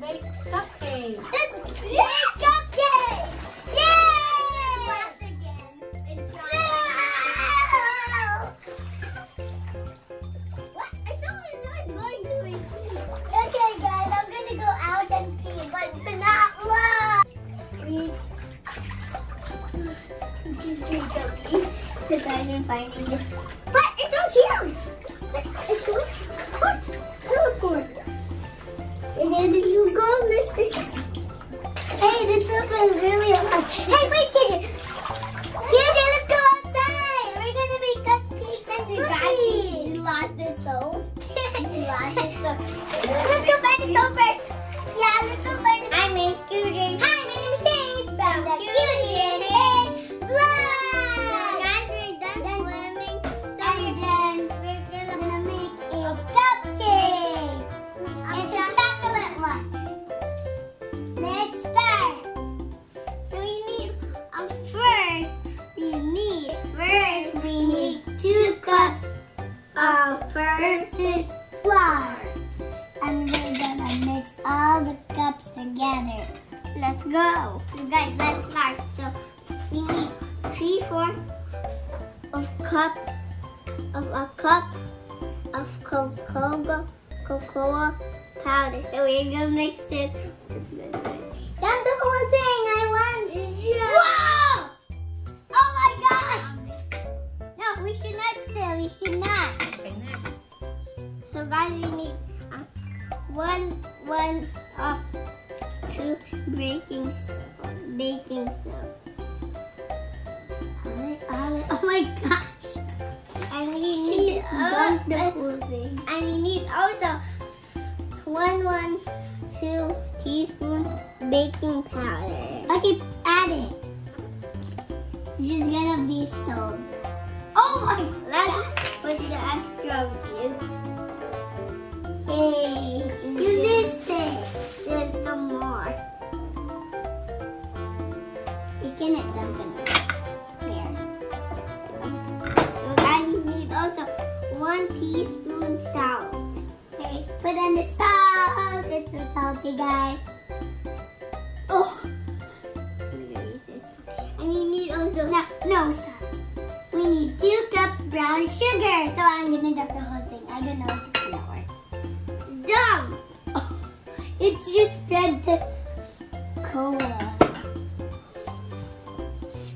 baked cupcake. This baked cupcake! Yay! Once again. What? I saw it's going to be. Okay, guys, I'm gonna go out and pee, but not long. This is great cupcake. So guys, I'm finding this. But it's not here. It's what? Teleport. And then you go, Mr. Hey, this soup is really hot. Hey, wait, Kitty. Kitty, let's go outside. We're gonna make cupcakes and cookies. You lost this soap. You lost this soap. Let's go find the soap first. Yeah, let's go find the soap. I'm Miss Cutie. Hi, my name is Haiz. From the Cutie and Haiz vlog. Guys, we're done swimming. So and then we're gonna make a cupcake. It's a chocolate one. Let's start. So we need first we need 2 cups of first flour, and we're gonna mix all the cups together. Let's go, you guys. Let's start. So we need 3/4 of a cup of cocoa powder. So we're gonna mix it. That's the whole thing I want. Yeah. Whoa! Oh my gosh! No, we should not still. We should not. Okay, next. So guys, we need 2 baking soda. Oh my gosh! And we need wonderful thing. And we need also 2 teaspoons baking powder. Okay, add it. This is gonna be so good. Oh my god! Let's put the extra piece. Hey, do this thing. There's some more. You can dump it there. So guys, we need also 1 teaspoon salt. Okay, put in the salt. It's so salty, guys. Oh, and we need also no stop. We need 2 cups brown sugar. So I'm gonna dump the whole thing. I don't know if it's gonna work. Dump. Oh, it's just spread to cola.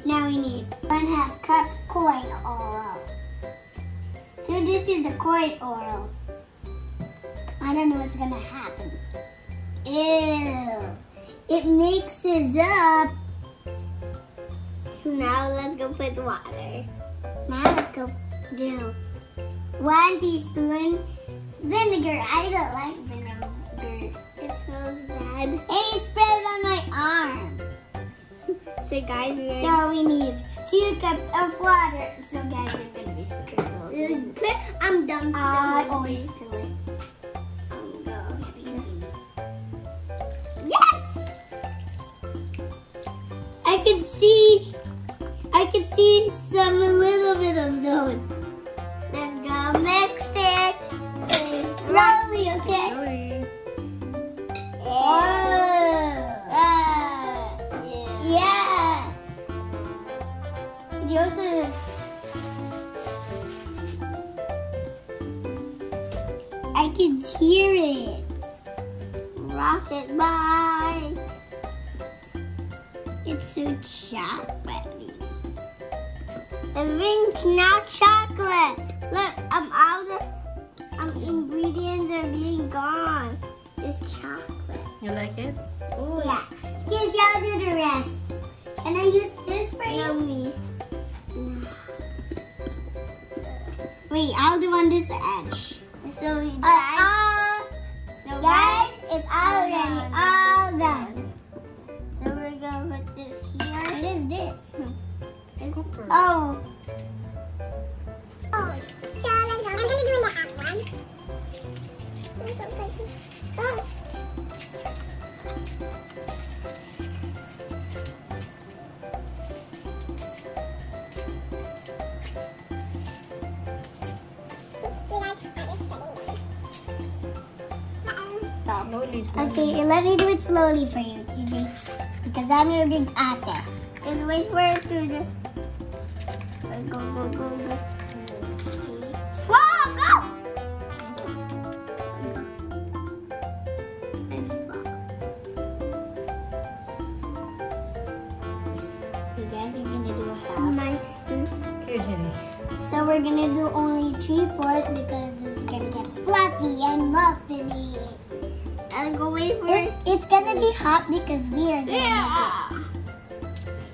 Now we need 1/2 cup corn oil. So this is the corn oil. I don't know what's gonna happen. Ew. It mixes up. Now let's go put water. Now let's go do 1 teaspoon vinegar. I don't like vinegar. It smells bad. Hey, it spread on my arm. So guys, we need 2 cups of water. So guys, we're gonna be careful. I'm done. I always spill it. Yes! I can see some little bit of those. Let's go mix it slowly, okay? Yeah. I can hear it. Rock it by. It's so chocolatey. It's now chocolate. Look, all the ingredients are being gone. It's chocolate. You like it? Ooh. Yeah. Kids, y'all do the rest. Can I use this for you? No. Wait, I'll do on this edge. So guys, it's already all done. So we're gonna put this here. What is this? Oh. So I'm gonna do the half one. stop. Slowly. Okay, let me do it slowly for you, TJ. Because I'm your big ate. Just wait for it to do. Go, go, go, go. Whoa, go! You guys are gonna do a half. Okay, Jenny. So we're gonna do only 3/4 because it's gonna get fluffy and muffiny. I'll go wait for it. It's gonna be hot because we are gonna make it.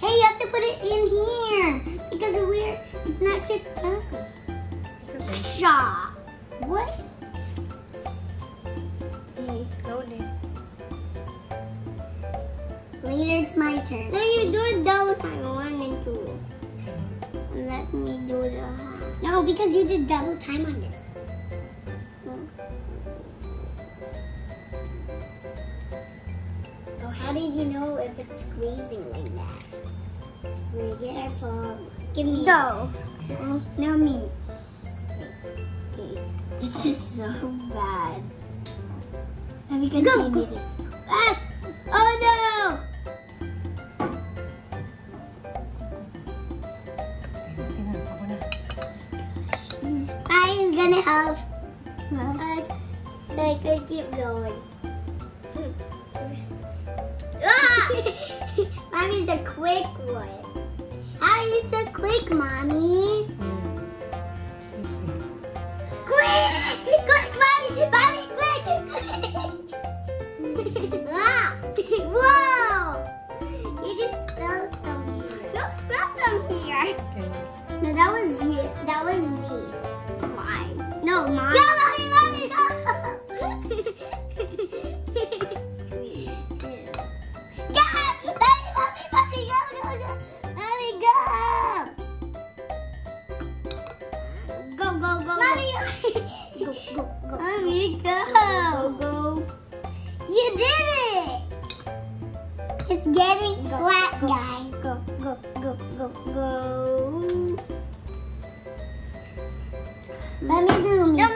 Hey, you have to put it in here because it's not shit done. It's okay. Shaw. What? Okay, slowly. Later it's my turn. No, you do it double time, 1 and 2. And let me do the half. No, because you did double time on this. Oh, how did you know if it's squeezing like that? Be careful. Give me. No. Oh, no, me. This is so bad. Have you continued this? Ah! Oh no! I'm gonna help us so I could keep going. Ah! Mommy's a quick one. How are you so quick, Mommy? Quick! Quick, Mommy! Mommy, quick! Wow! Whoa! You just spilled some here. Don't spill some here. Okay. No, that was you. That was me. Why? No, Mom. Go, Mommy, Mommy, go! 3, 2. Go! Mommy, Mommy, Mommy, go, go, go! Mommy, go! Go, go, go, Mommy! Go, go, go. Mommy, go! Go, go. You did it! It's getting flat, guys. Go, go, go, go, go. Let me do me. No, me.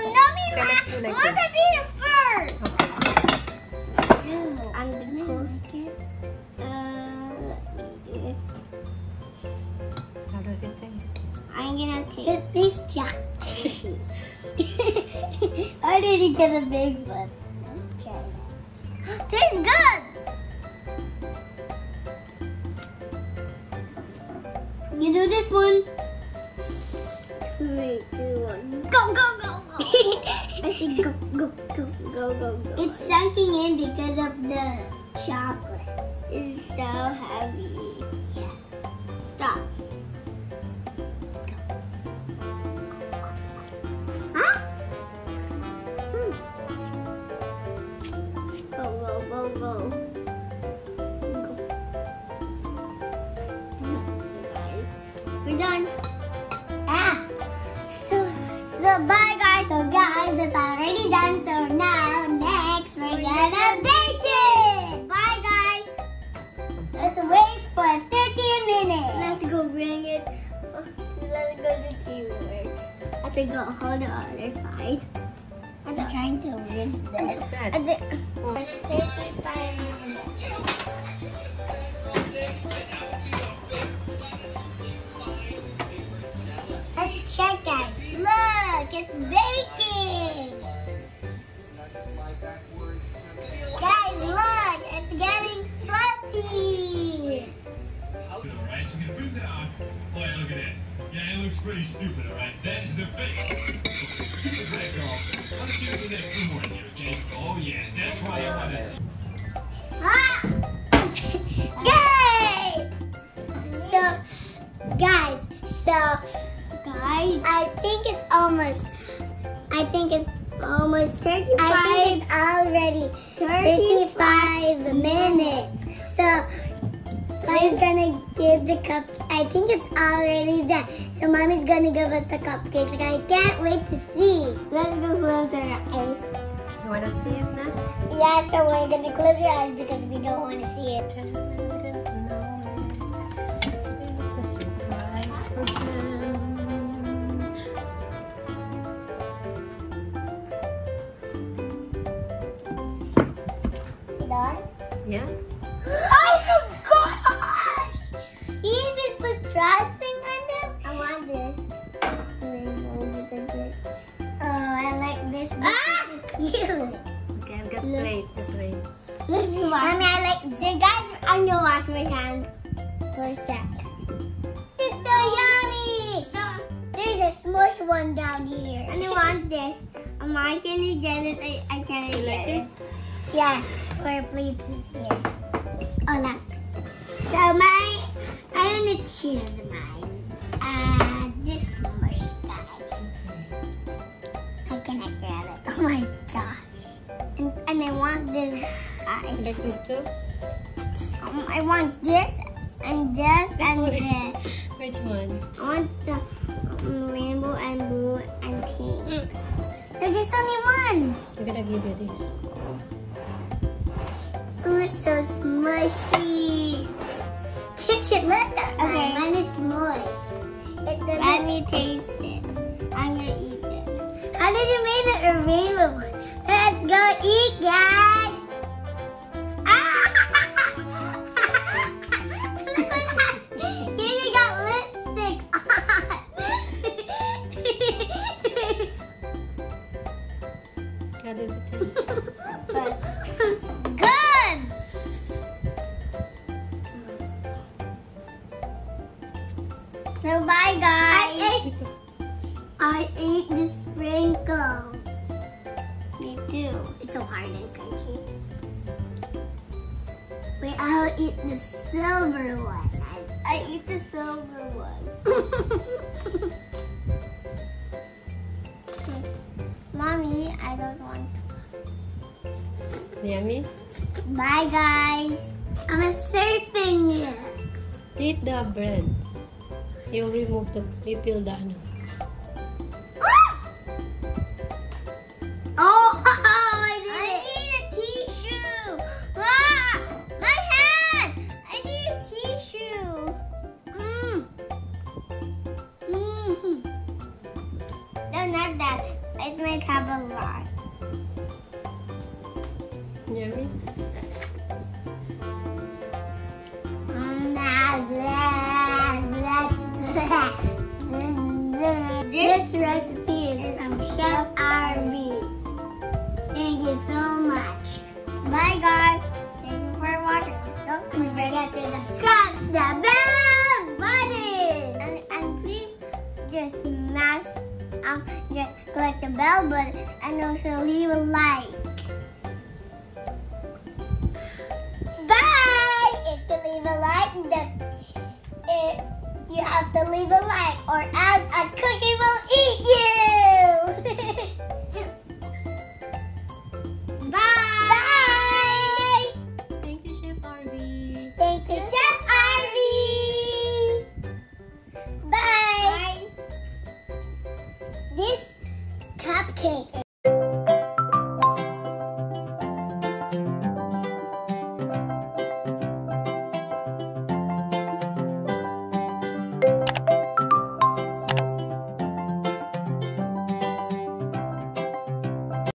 Okay, let's do like I want this. to be the first. Okay. I'm the like it. Let me do it. How does it taste? I'm gonna take it. This jack. I didn't get a big one. Okay. Tastes good. You do this one. 3, 2, 1. Go, go, go, go. I said go, go, go, go, go, go. It's sunking in because of the chocolate. It's so heavy. Yeah. Stop. Huh? Go, go, go, go. We're done. So bye guys. So guys, it's already done. So now next we're gonna bake it. Bye guys. Let's wait for 30 minutes. Let's go bring it. Let's go to teamwork. I have to go hold the other side. I'm trying to rinse this. What's that? 35 minutes. Let's check, guys. Look, it's baking. Guys, look, it's getting fluffy. Alright, so we can put that on. Oh yeah, look at it. Yeah, it looks pretty stupid, alright? That is the face. Stupid red girl. Let's see what we can do more in here, okay? Oh yes, that's why I want to see. Ah! Yay! So, guys, I think it's almost 35. I think it's already 35 minutes. So, Mommy's gonna give the cup. I think it's already done. So, Mommy's gonna give us the cupcakes. And I can't wait to see. Let's go close our eyes. You want to see it now? Yeah, so we're gonna close your eyes because we don't want to see it. It's a surprise for Jen. done? Yeah. Oh my gosh! You even put frosting on them? I want this. Oh, I like this. Ah! Cute. Okay, I've got plate. Just wait. Mommy, I like this. Guys, I'm gonna wash my hands for a sec. It's so yummy! So, there's a smush one down here. And I want this. Mom, can you get it? I can't You like get it? Yeah, for plates is here. Oh, look. So I want to choose mine. This smush guy. How can I grab it? Oh my gosh. And I want this guy. You like this too? I want this and this and this. Which one? I want the rainbow and blue and pink. There's just only one. I'm gonna give you this. Ooh, it's so smushy. Okay, mine is smush. Let me taste it. I'm gonna eat this. How did you make it a rainbow? Let's go eat, guys. You got lipstick on. How does it taste? Good. So bye, guys. I ate the sprinkle. Me too. It's so hard and crunchy. Wait, I'll eat the silver one. I eat the silver one. Mommy, I don't want to. Yummy? Bye, guys. I'm surfing it. Eat the bread. You remove the, you peel the ano. Oh, I need a tissue. Ah, my hand. I need a tissue. No, not that. It might have a lot. Yummy? This recipe is from Chef RV. Thank you so much. Bye, guys. Thank you for watching. Don't forget to subscribe the bell button. And please just just click the bell button and also leave a like. Bye! If you leave a like, you have to leave a like or add a cookie